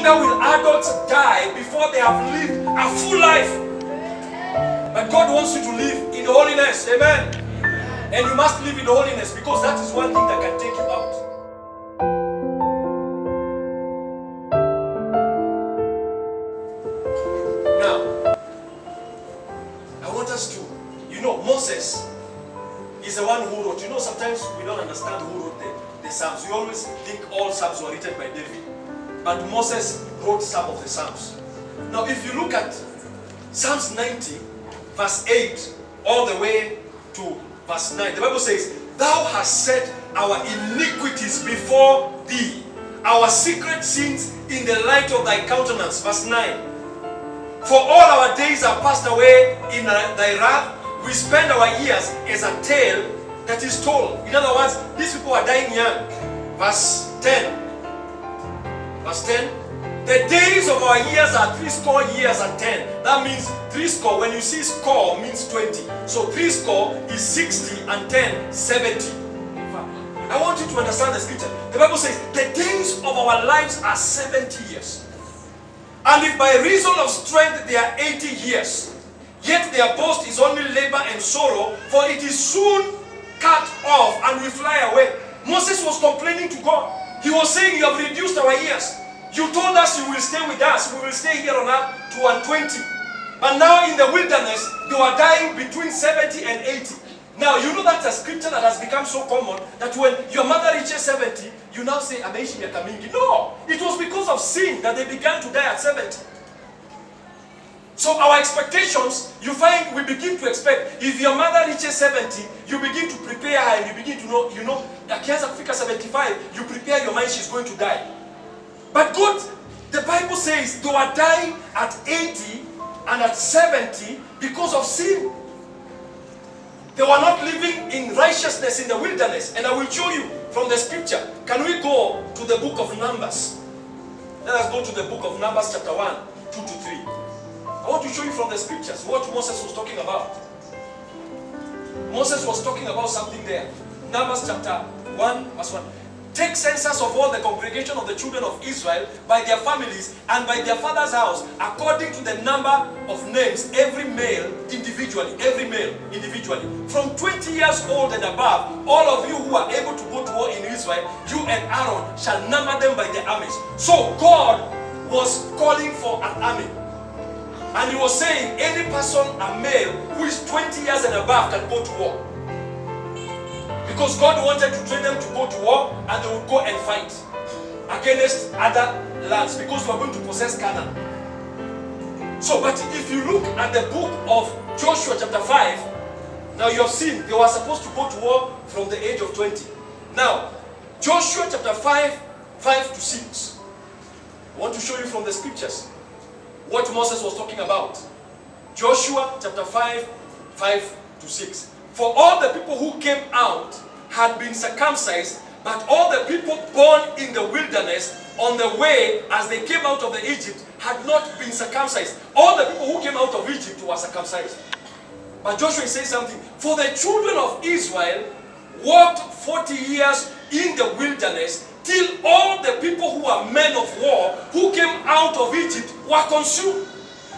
longer will adults die before they have lived a full life. But God wants you to live in holiness. Amen. And you must live in holiness, because that is one thing that can take you out. Now, I want us to, Moses is the one who wrote. Sometimes we don't understand who wrote the Psalms. We always think all Psalms were written by David. But Moses wrote some of the Psalms. Now, if you look at Psalms 90, verse 8, all the way to verse 9, the Bible says, Thou hast set our iniquities before thee, our secret sins in the light of thy countenance. Verse 9. For all our days are passed away in thy wrath. We spend our years as a tale that is told. In other words, these people are dying young. Verse 10. Verse 10. The days of our years are 80 years and 10. That means 80, when you see score, means 20. So 80 is 60 and 10, 70. I want you to understand the scripture. The Bible says, the days of our lives are 70 years. And if by reason of strength they are 80 years, yet their boast is only labor and sorrow, for it is soon cut off and we fly away. Moses was complaining to God. He was saying, you have reduced our years. You told us you will stay with us. We will stay here on earth to 120. But now in the wilderness, you are dying between 70 and 80. Now, that's a scripture that has become so common that when your mother reaches 70, you now say, Ameishi miaka mingi. No! It was because of sin that they began to die at 70. So our expectations, you find we begin to expect. If your mother reaches 70, you begin to prepare her and you begin to know, akianza kufika 75, you prepare your mind, she's going to die. But God, the Bible says, they were dying at 80 and at 70 because of sin. They were not living in righteousness in the wilderness. And I will show you from the scripture. Can we go to the book of Numbers? Let us go to the book of Numbers chapter 1, 2 to 3. I want to show you from the scriptures what Moses was talking about. Moses was talking about something there. Numbers chapter 1, verse 1. Take census of all the congregation of the children of Israel by their families and by their father's house, according to the number of names, every male individually, From 20 years old and above, all of you who are able to go to war in Israel, you and Aaron shall number them by their armies. So God was calling for an army. And he was saying, any person, a male, who is 20 years and above can go to war. Because God wanted to train them to go to war, and they would go and fight against other lands, because we are going to possess Canaan. So, but if you look at the book of Joshua chapter 5, now you have seen they were supposed to go to war from the age of 20. Now, Joshua chapter 5, 5 to 6. I want to show you from the scriptures what Moses was talking about. Joshua chapter 5, 5 to 6. For all the people who came out had been circumcised, but all the people born in the wilderness on the way as they came out of the Egypt had not been circumcised. All the people who came out of Egypt were circumcised. But Joshua says something. For the children of Israel walked 40 years in the wilderness till all the people who were men of war who came out of Egypt were consumed,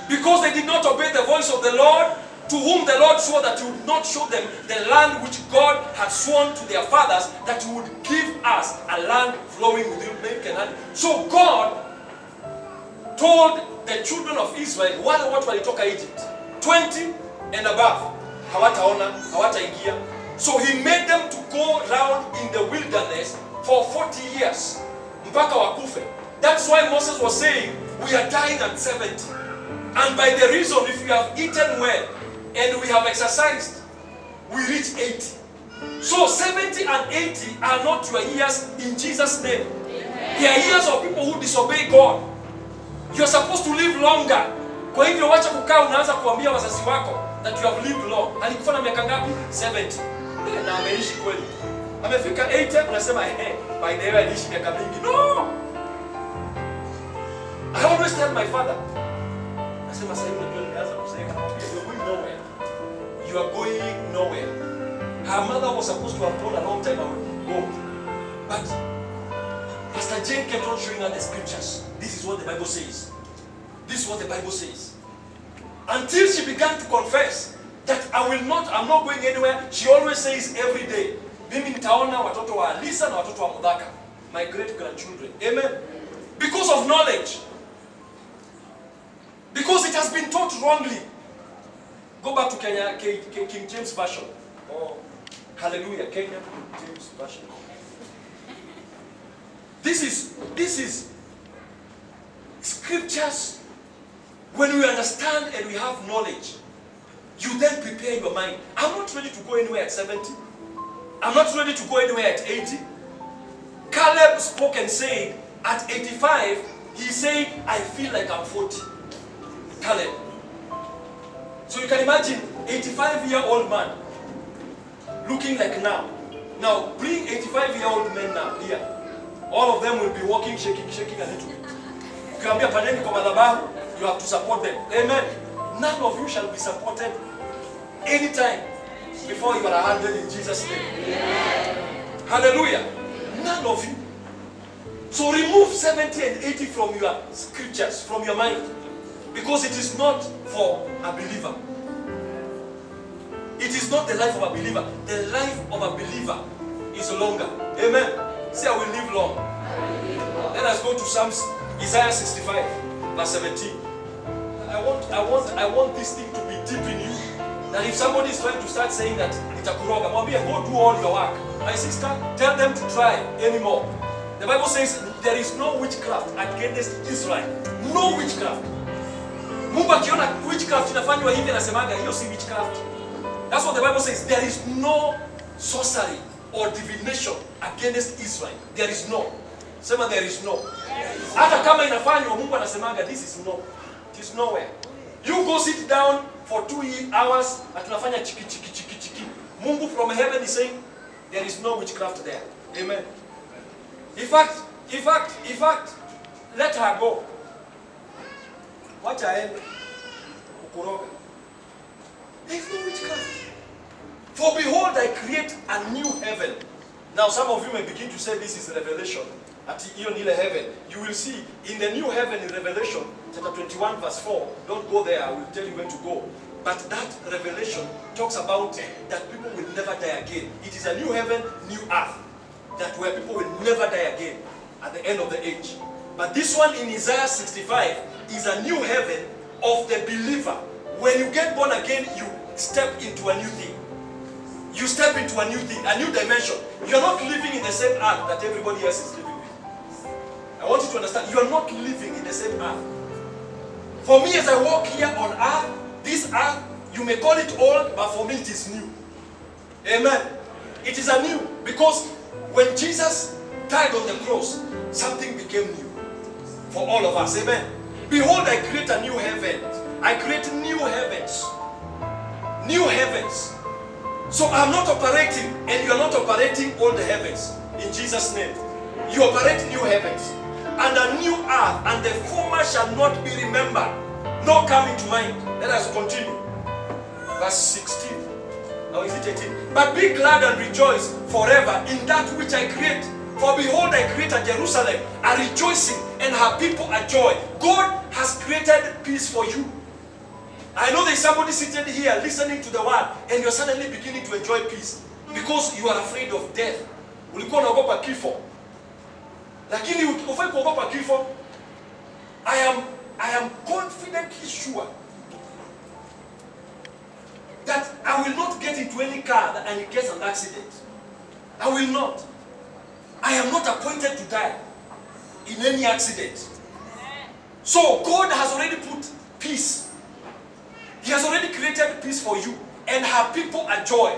because they did not obey the voice of the Lord, to whom the Lord swore that he would not show them the land which God had sworn to their fathers that he would give us, a land flowing with milk and honey. So God told the children of Israel, what walitoka Egypt, 20 and above, hawataona, hawataingia. So he made them to go around in the wilderness for 40 years, mpaka wakufe. That's why Moses was saying, we are dying at 70. And by the reason, if we have eaten well, and we have exercised, we reach 80. So 70 and 80 are not your years in Jesus' name. They are years of people who disobey God. You are supposed to live longer. Kwa hivyo wacha kukaa unaanza kuambia wazazi wako that you have lived long. Alikufa na miaka ngapi? 70. Na ameishi kweli. Amefika 80 unasema by the way aliishi miaka mingi. No! I always tell my father, nasema sasa hivi ndio nikaanza kuzeeka, you're going nowhere. You are going nowhere. Her mother was supposed to have told a long time ago. But Pastor Jane kept on showing her the scriptures. This is what the Bible says. This is what the Bible says. Until she began to confess that I'm not going anywhere, she always says every day, mimi nitaona watoto wa Alisa na watoto wa Mudhaka, my great grandchildren. Amen. Because of knowledge. Because it has been taught wrongly. Go back to Kenya, King James Version. Oh, hallelujah, Kenya, King James Version. This is scriptures. When we understand and we have knowledge, you then prepare your mind. I'm not ready to go anywhere at 70. I'm not ready to go anywhere at 80. Caleb spoke and said, at 85, he said, I feel like I'm 40. Caleb. So you can imagine, 85-year-old man, looking like now. Now, bring 85-year-old men now, here. All of them will be walking, shaking a little bit. Ukiambia pandeni kwa madhabahu, you have to support them. Amen. None of you shall be supported anytime before you are 100 in Jesus' name. Amen. Hallelujah. None of you. So remove 70 and 80 from your scriptures, from your mind. Because it is not for a believer. It is not the life of a believer. The life of a believer is longer. Amen. Say, I will live long. Let us go to Psalms, Isaiah 65, verse 17. I want this thing to be deep in you. That if somebody is trying to start saying that itakuroga, mwambie go do all your work. My sister, tell them to try anymore. The Bible says there is no witchcraft against Israel. No witchcraft. Mungu akiona witchcraft inafanywa hivi anasemaga hiyo si witchcraft. That's what the Bible says. There is no sorcery or divination against Israel. There is no. Sema there is no. Hata kama inafanywa Mungu anasemaga this is no. It is nowhere. You go sit down for 2 hours and tunafanya chiki chiki chiki chiki. Mungu from heaven is saying there is no witchcraft there. Amen. In fact, let her go. Watch her end. Ukuroga. There is no witchcraft. For behold, I create a new heaven. Now some of you may begin to say this is revelation. At heaven, you will see in the new heaven in Revelation chapter 21 verse 4. Don't go there, I will tell you when to go. But that revelation talks about that people will never die again. It is a new heaven, new earth. That where people will never die again at the end of the age. But this one in Isaiah 65 is a new heaven of the believer. When you get born again, you step into a new thing. You step into a new thing, a new dimension. You're not living in the same earth that everybody else is living with. I want you to understand, you are not living in the same earth. For me, as I walk here on earth, this earth, you may call it old, but for me it is new. Amen. It is a new, because when Jesus died on the cross, something became new for all of us. Amen. Behold, I create a new heaven. I create new heavens. New heavens. So I'm not operating, and you are not operating all the heavens. In Jesus' name. You operate new heavens and a new earth, and the former shall not be remembered, nor come into mind. Let us continue. Verse 16. Now is it 18? But be glad and rejoice forever in that which I create. For behold, I create a Jerusalem, a rejoicing, and her people a joy. God has created peace for you. I know there's somebody seated here listening to the word, and you're suddenly beginning to enjoy peace because you are afraid of death. Ulikuwa unaogopa kifo. Lakini ukifai kuogopa kifo, I am confidently sure that I will not get into any car and it gets an accident. I will not. I am not appointed to die in any accident. So God has already put peace. He has already created peace for you, and her people are joy.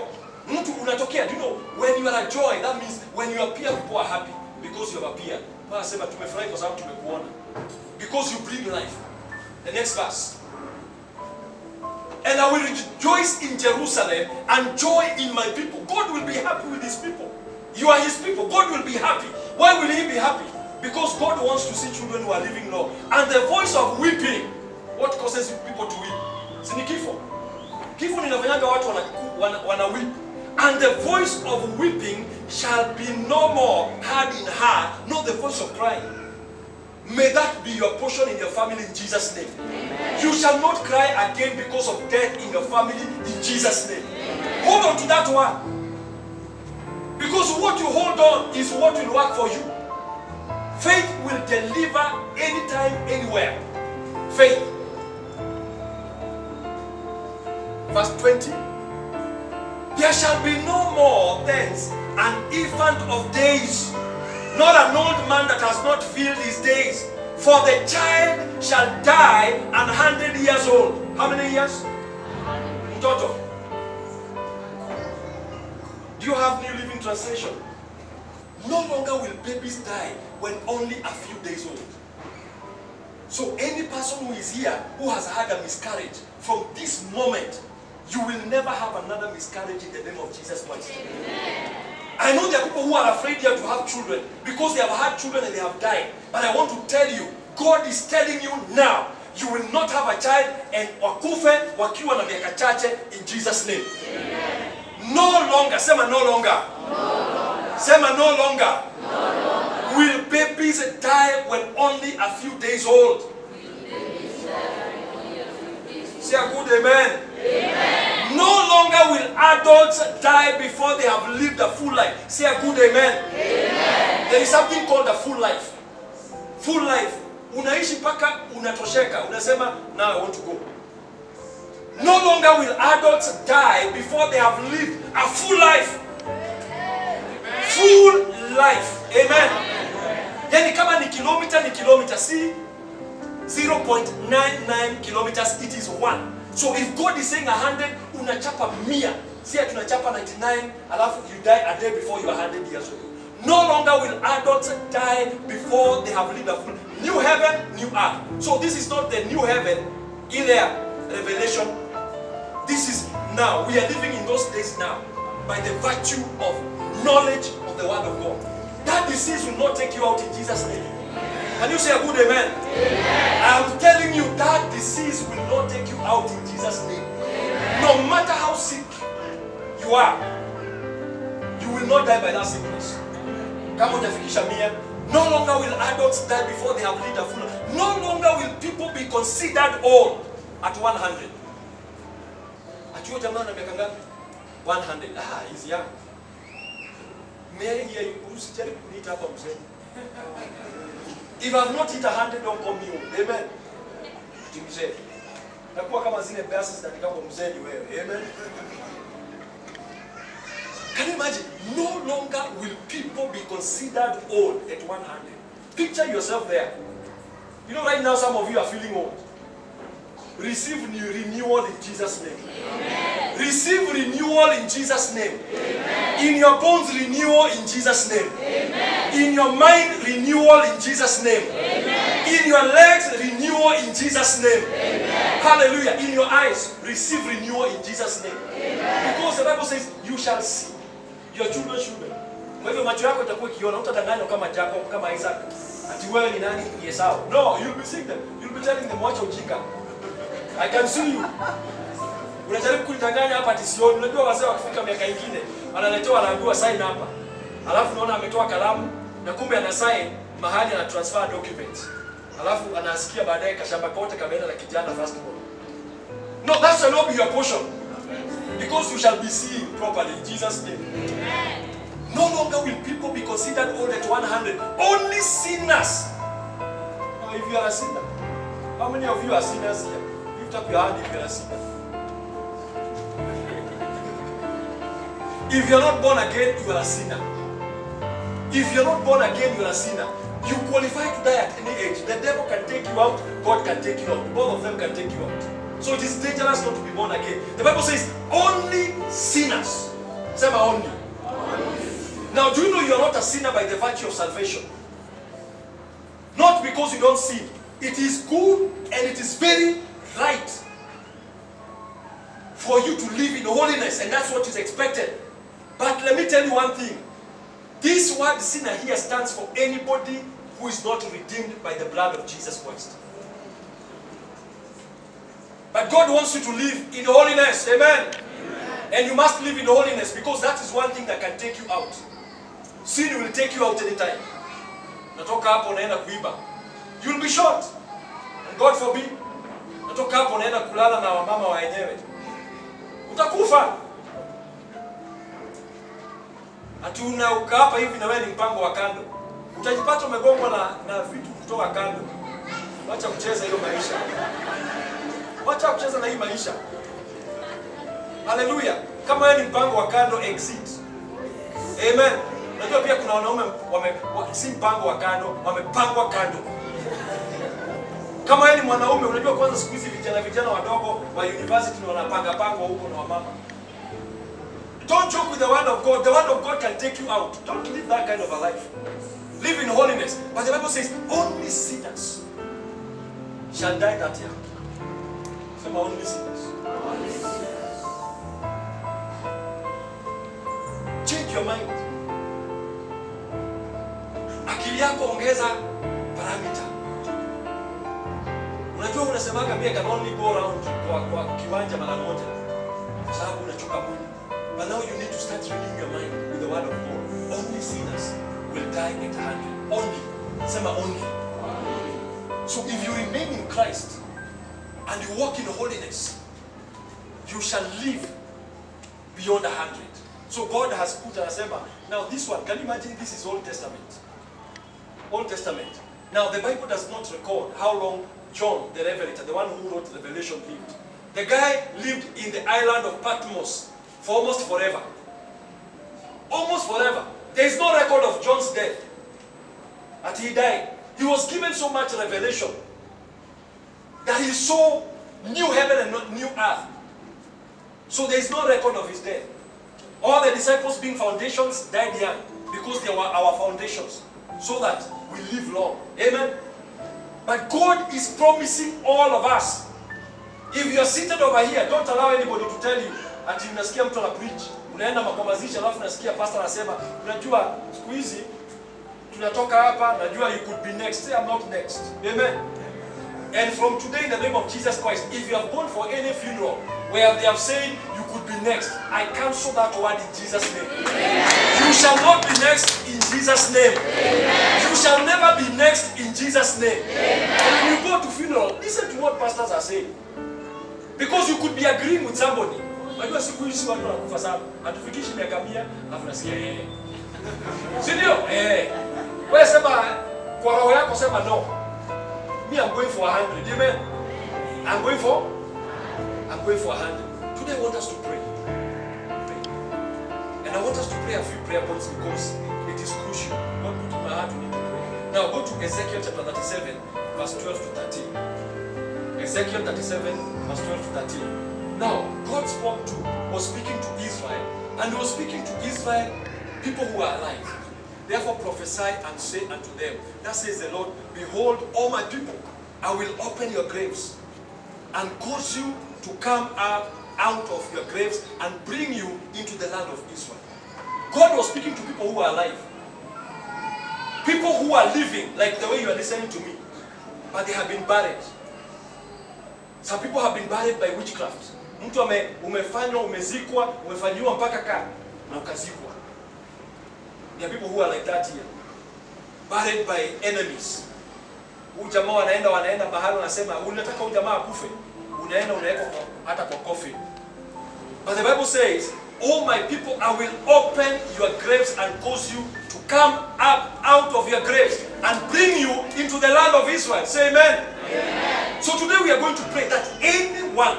Mtu unatokea, do you know, when you are a joy, that means when you appear, people are happy because you have appeared. Because you bring life. The next verse. And I will rejoice in Jerusalem and joy in my people. God will be happy with his people. You are his people. God will be happy. Why will he be happy? Because God wants to see children who are living long. And the voice of weeping, what causes people to weep? Sini kifo. Kifo ninafanyanga watu wana weep. And the voice of weeping shall be no more heard in her, not the voice of crying. May that be your portion in your family in Jesus' name. Amen. You shall not cry again because of death in your family in Jesus' name. Amen. Hold on to that one. Because what you hold on is what will work for you. Faith will deliver anytime, anywhere. Faith. Verse 20. There shall be no more thence an infant of days, not an old man that has not filled his days. For the child shall die 100 years old. How many years? In total. Do you have New Living Translation? No longer will babies die when only a few days old. So any person who is here who has had a miscarriage, from this moment, you will never have another miscarriage in the name of Jesus Christ. Amen. I know there are people who are afraid here to have children because they have had children and they have died. But I want to tell you, God is telling you now, you will not have a child and wakufe wakiwa na miaka chache in Jesus' name. Amen. No longer, sema no longer. No longer. Sema no longer. No longer. Will babies die when only a few days old? Say a good amen. Amen. No longer will adults die before they have lived a full life. Say a good amen. Amen. There is something called a full life. Full life. Unaishi paka unatosheka. Unasema, now I want to go. No longer will adults die before they have lived a full life. Amen. Full life. Amen. Yani kama ni kilomita, see 0.99 kilometers, it is 1. So if God is saying 100, unachapa 100. See, tunachapa 99, alafu you die a day before you are 100 years old. No longer will adults die before they have lived a full new heaven, new earth. So this is not the new heaven in their revelation. This is now. We are living in those days now by the virtue of knowledge of the word of God. That disease will not take you out in Jesus' name. Can you say a good amen? Amen. I am telling you that disease will not take you out in Jesus' name. Amen. No matter how sick you are, you will not die by that sickness. Come on, hujafikisha 100. No longer will adults die before they have lived a full life. No longer will people be considered old at 100. Atiyo jamaa na miaka ngapi? 100. Ah, he's young. May I hear you? Usijaribu kuniita hapa mzee. If I have not hit 100, don't call me old. Amen. Mzee. Nakuwa kama zile verses zinaandika kwa mzee ni wewe. Amen. Can you imagine? No longer will people be considered old at 100. Picture yourself there. You know, right now some of you are feeling old. Receive new renewal in Jesus' name. Amen. Receive renewal in Jesus' name. Amen. In your bones, renewal in Jesus' name. Amen. In your mind, renewal in Jesus' name. Amen. In your legs, renewal in Jesus' name. Amen. Hallelujah. In your eyes, receive renewal in Jesus' name. Amen. Because the Bible says, you shall see your children's children. Kwa hivyo macho yako itakuwa kiona, utadanganywa kama Jacob, kama Isaac. Ati wewe ni nani? Esau. No, you'll be seeing them. You'll be telling them, wacha ujinga. I can see you. Unajaribu kunidanganya hapa tisioni. Unajua wazee wakifika miaka ingine, analetewa anaambiwa sign hapa. Alafu unaona ametoa kalamu na kumbe ana sign mahali ana transfer document. Alafu anasikia baadaye kashamba kote kameenda na kijana first of all. No, that shall not be your portion. Because you shall be seen properly in Jesus' name. Amen. No longer will people be considered old at 100. Only sinners. Now, if you are a sinner, how many of you are sinners here? Lift up your hand if you are a sinner. If you are not born again, you are a sinner. If you are not born again, you are a sinner. You qualify to die at any age. The devil can take you out, God can take you out. Both of them can take you out. So it is dangerous not to be born again. The Bible says, only sinners. Say my only. Now, do you know you are not a sinner by the virtue of salvation? Not because you don't sin. It is good and it is very right for you to live in holiness, and that's what is expected. But let me tell you one thing. This word sinner here stands for anybody who is not redeemed by the blood of Jesus Christ. But God wants you to live in holiness. Amen. Amen. And you must live in holiness because that is one thing that can take you out. Sin will take you out anytime. Natoka hapo naenda kuiba. you'll be shot. And God forbid, natoka hapo unaenda kulala na wamama wa wenyewe. Utakufa. Ati unauka hapa hivi na wewe ni mpango wa kando. Utajipata umegongwa na vitu kutoka kando. Wacha kucheza hiyo maisha. Wacha kucheza na hii maisha. Hallelujah. Kama wewe ni mpango wa kando, exit. Amen. Unajua pia kuna wanaume si mpango wa kando, wamepangwa kando. Kama wewe ni mwanaume, unajua kwanza siku hizi vijana wadogo wa university ni wanapanga huko na wamama. Don't joke with the word of God. The word of God can take you out. Don't live that kind of a life. Live in holiness. But the Bible says, only sinners shall die that year. Some are only sinners. Change your mind. Akili yako ongeza parameter. Unajua unasemaga mimi can only go around kwa kiwanja mara moja. Kwa sababu unachoka mwili. But now you need to start reading your mind with the word of God. Only sinners will die at 100. Only. Sema only. So if you remain in Christ and you walk in holiness, you shall live beyond 100. So God has put anasema, now this one, can you imagine this is Old Testament? Old Testament. Now the Bible does not record how long John the Revelator, the one who wrote Revelation, lived. The guy lived in the island of Patmos for almost forever. Almost forever. There is no record of John's death. Until he died. He was given so much revelation that he saw new heaven and new earth. So there is no record of his death. All the disciples being foundations died young because they were our foundations. So that we live long. Amen. But God is promising all of us. If you are seated over here, don't allow anybody to tell you ati unasikia mtu ana preach, unaenda makomazisha alafu unasikia pastor anasema, unajua siku hizi tunatoka hapa, najua you could be next. Say I'm not next. Amen. And from today in the name of Jesus Christ, if you have gone for any funeral where they have said you could be next, I cancel that word in Jesus' name. Amen. You shall not be next in Jesus' name. Amen. You shall never be next in Jesus' name. Amen. And when you go to funeral, listen to what pastors are saying. Because you could be agreeing with somebody. Unajua siku hizi watu wanakufa sana. Hatufikishi miaka 100, alafu nasikia si ndio? Wewe sema kwa roho yako sema no. Me I'm going for 100. Amen. I'm going for 100. Today I want us to pray. And I want us to pray a few prayer points because it is crucial. God put in my heart, we need to pray. Now go to Ezekiel chapter 37, verse 12 to 13. Ezekiel 37, verse 12 to 13. Now, God was speaking to Israel, and he was speaking to Israel, people who are alive. Therefore prophesy and say unto them, thus says the Lord, behold, all my people, I will open your graves and cause you to come up out of your graves and bring you into the land of Israel. God was speaking to people who are alive. People who are living like the way you are listening to me, but they have been buried. Some people have been buried by witchcraft. Mtu umefanywa, umezikwa, umefanyiwa mpaka na ukazikwa. There are people who are like that here. Buried by enemies. Ujamaa wanaenda mahali wanasema unataka ujamaa akufe. Unaenda unaweka hata kwa coffin. But the Bible says, "Oh my people, I will open your graves and cause you to come up out of your graves and bring you into the land of Israel." Say amen. Amen. So today we are going to pray that anyone,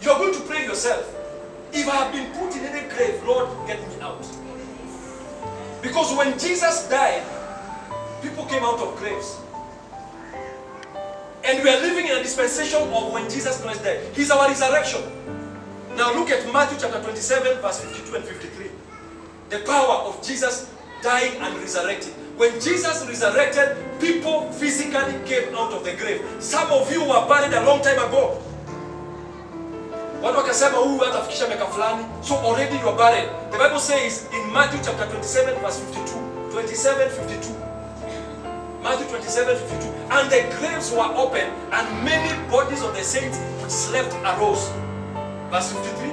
you are going to pray yourself. If I have been put in any grave, Lord, get me out. Because when Jesus died, people came out of graves. And we are living in a dispensation of when Jesus Christ died. He's our resurrection. Now look at Matthew chapter 27, verse 52 and 53. The power of Jesus dying and resurrecting. When Jesus resurrected, people physically came out of the grave. Some of you were buried a long time ago. Watu wakasema huyu hatafikisha miaka fulani. So already you are buried. The Bible says in Matthew chapter 27, verse 52. 27, 52. Matthew 27, 52. And the graves were open, and many bodies of the saints which slept arose. Verse 53.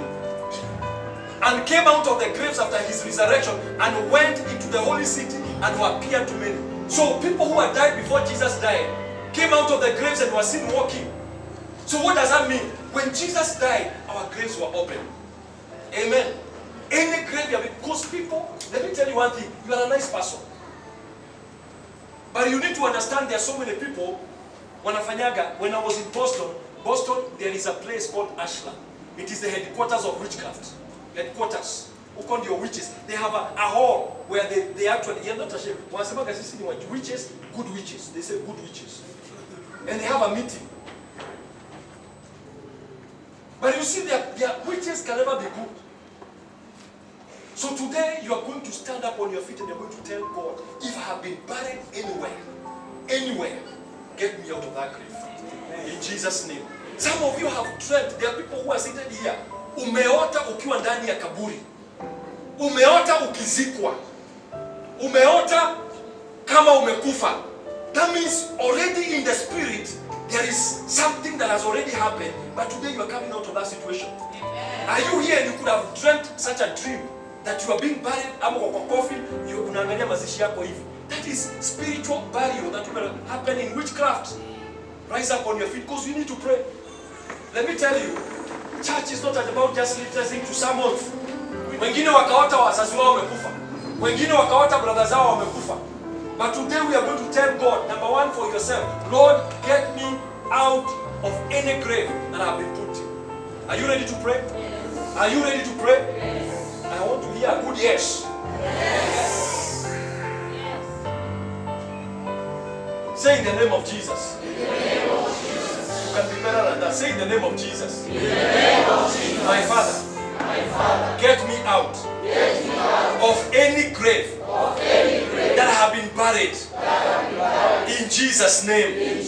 And came out of the graves after his resurrection, and went into the holy city, and were appeared to many. So people who had died before Jesus died came out of the graves and were seen walking. So what does that mean? When Jesus died, our graves were open. Amen. Any grave, because people, let me tell you one thing, you are a nice person. But you need to understand there are so many people, when I was in Boston, there is a place called Ashland. It is the headquarters of witchcraft. Headquarters. Your witches. They have a hall where they actually, you're not ashamed. Witches, good witches. They say good witches. And they have a meeting. But you see, their witches can never be good. So today, you are going to stand up on your feet and you're going to tell God, if I have been buried anywhere, get me out of that grave. In Jesus' name. Some of you have dreamt, there are people who are seated here. Umeota ukiwa ndani ya kaburi. Umeota ukizikwa. Umeota kama umekufa. That means already in the spirit, there is something that has already happened. But today you are coming out of that situation. Amen. Are you here and you could have dreamt such a dream that you are being buried, ama kwa coffin, you unaangalia mazishi yako hivi. That is spiritual burial that will happen in witchcraft. Rise up on your feet because you need to pray. Let me tell you, church is not about just listening to sermons. Wengine wakaota wazazi wao wamekufa. Wengine wakaota brothers zao wamekufa. But today we are going to tell God, number one, for yourself, Lord, get me out of any grave that I have been put in. Are you ready to pray? Yes. Are you ready to pray? Yes. I want to hear a good yes. Yes. Yes. Say in the name of Jesus. In the name of Jesus. You can be better than that. Say in the name of Jesus. In the name of Jesus. My Father. Get me out of any grave that I have been buried. In Jesus' name.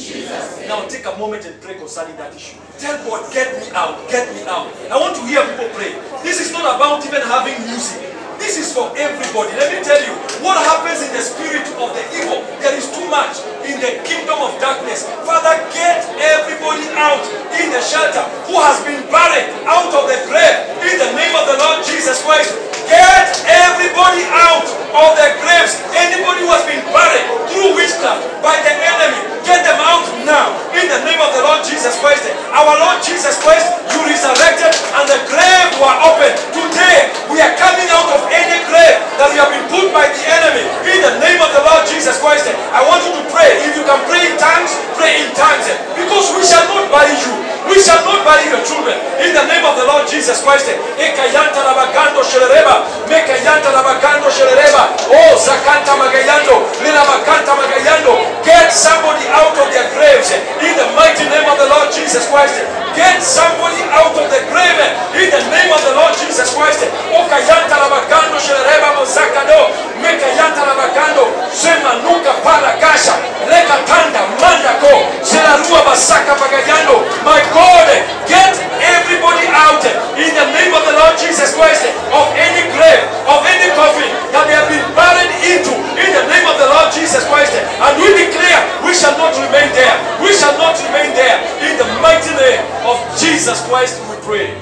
Now take a moment and pray concerning that issue. Tell God, get me out, get me out. I want to hear people pray. This is not about even having music. This is for everybody. Let me tell you, what happens in the spirit of the evil, there is too much in the kingdom of darkness. Father, get everybody out in the shelter who has been buried out of the grave in the name of the Lord Jesus Christ. Get everybody out of the graves. Anybody who has been buried through witchcraft by the enemy, get them out now in the name of the Lord Jesus Christ. Our Lord Jesus Christ, you resurrected and the grave were open. Today, we are coming out of any grave that we have been put by the enemy in the name of the Lord Jesus Christ. I want you to pray. If you can pray in tongues, pray in tongues. Because we shall not bury you. We shall not bury your children in the name of the Lord Jesus Christ. Ekayanta labagando shereba, mekayanta labagando shereba. Oh, zakanta magayando, lilabakanta magayando. Get somebody out of their graves in the mighty name of the Lord Jesus Christ. Get somebody out of the grave in the name of the Lord Jesus Christ. Okayanta labagando shereba mozakado, mekayanta labagando, semanuka para kasha, lekatanda mandako, selarua basaka magayando. My God, get everybody out in the name of the Lord Jesus Christ of any grave, of any coffin that they have been buried into in the name of the Lord Jesus Christ. And we declare we shall not remain there. We shall not remain there. In the mighty name of Jesus Christ we pray.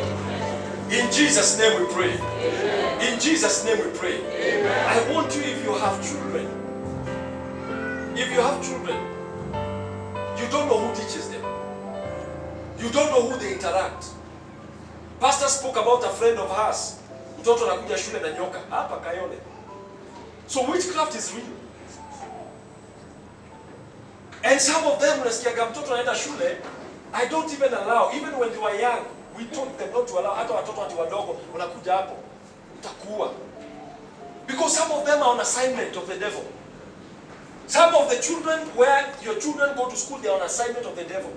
In Jesus' name we pray. In Jesus' name we pray. I want you, if you have children, you don't know who teaches them. You don't know who they interact. Pastor spoke about a friend of hers. Mtoto anakuja shule na nyoka. Hapa Kayole. So witchcraft is real. And some of them, unasikiaga mtoto anaenda shule, I don't even allow, even when they were young, we told them not to allow, hata watoto ati wadogo, unakuja hapo, utakuwa. Because some of them are on assignment of the devil. Some of the children, where your children go to school, they are on assignment of the devil.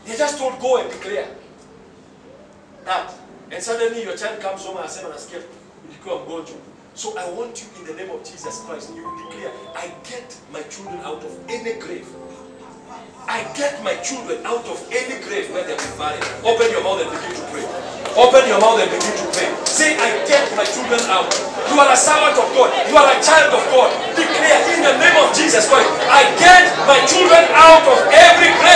They just told go and declare that. And suddenly your child comes home and says, so I want you in the name of Jesus Christ, you declare, I get my children out of any grave. I get my children out of any grave where they've been buried. Open your mouth and begin to pray. Open your mouth and begin to pray. Say, I get my children out. You are a servant of God. You are a child of God. Declare in the name of Jesus Christ, I get my children out of every grave